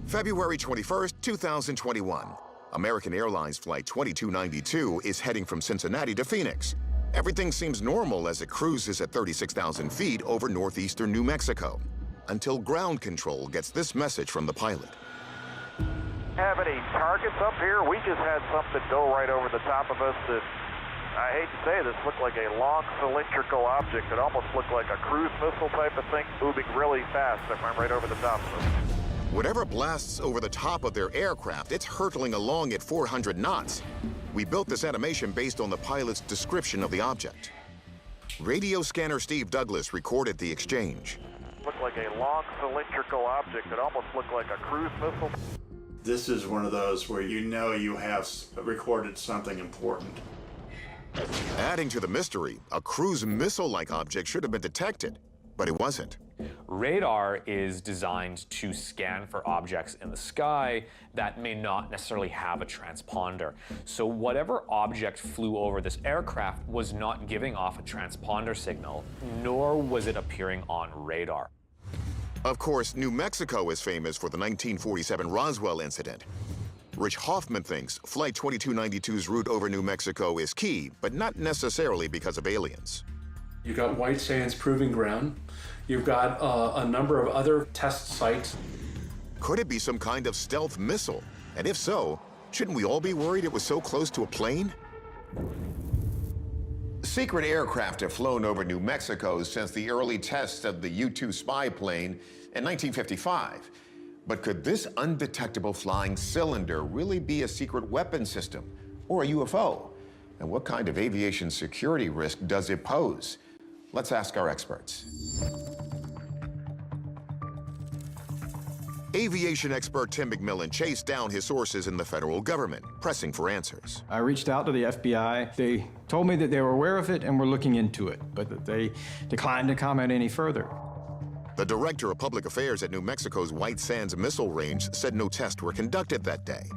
February 21st, 2021. American Airlines Flight 2292 is heading from Cincinnati to Phoenix. Everything seems normal as it cruises at 36,000 feet over northeastern New Mexico, until ground control gets this message from the pilot. Have any targets up here? We just had something go right over the top of us that, I hate to say this, looked like a long cylindrical object. It almost looked like a cruise missile type of thing moving really fast that went right over the top of us. Whatever blasts over the top of their aircraft, it's hurtling along at 400 knots. We built this animation based on the pilot's description of the object. Radio scanner Steve Douglas recorded the exchange. Looked like a long cylindrical object. It almost looked like a cruise missile. This is one of those where you know you have recorded something important. Adding to the mystery, a cruise missile-like object should have been detected, but it wasn't. Radar is designed to scan for objects in the sky that may not necessarily have a transponder. So whatever object flew over this aircraft was not giving off a transponder signal, nor was it appearing on radar. Of course, New Mexico is famous for the 1947 Roswell incident. Rich Hoffman thinks Flight 2292's route over New Mexico is key, but not necessarily because of aliens. You've got White Sands Proving Ground. You've got a number of other test sites. Could it be some kind of stealth missile? And if so, shouldn't we all be worried it was so close to a plane? Secret aircraft have flown over New Mexico since the early tests of the U-2 spy plane in 1955. But could this undetectable flying cylinder really be a secret weapon system or a UFO? And what kind of aviation security risk does it pose? Let's ask our experts. Aviation expert Tim McMillan chased down his sources in the federal government, pressing for answers. I reached out to the FBI. They told me that they were aware of it and were looking into it, but that they declined to comment any further. The director of public affairs at New Mexico's White Sands Missile Range said no tests were conducted that day.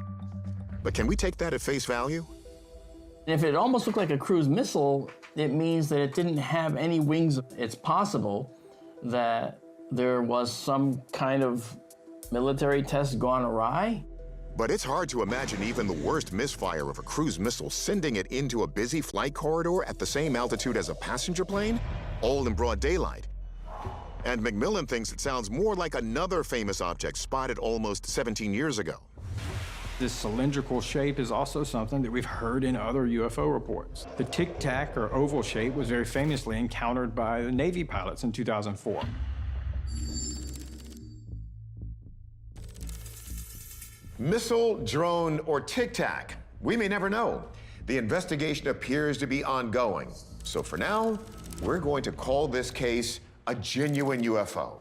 But can we take that at face value? If it almost looked like a cruise missile, it means that it didn't have any wings. It's possible that there was some kind of military test gone awry. But it's hard to imagine even the worst misfire of a cruise missile sending it into a busy flight corridor at the same altitude as a passenger plane, all in broad daylight. And McMillan thinks it sounds more like another famous object spotted almost 17 years ago. This cylindrical shape is also something that we've heard in other UFO reports. The tic-tac or oval shape was very famously encountered by the Navy pilots in 2004. Missile, drone, or tic-tac? We may never know. The investigation appears to be ongoing. So for now, we're going to call this case a genuine UFO.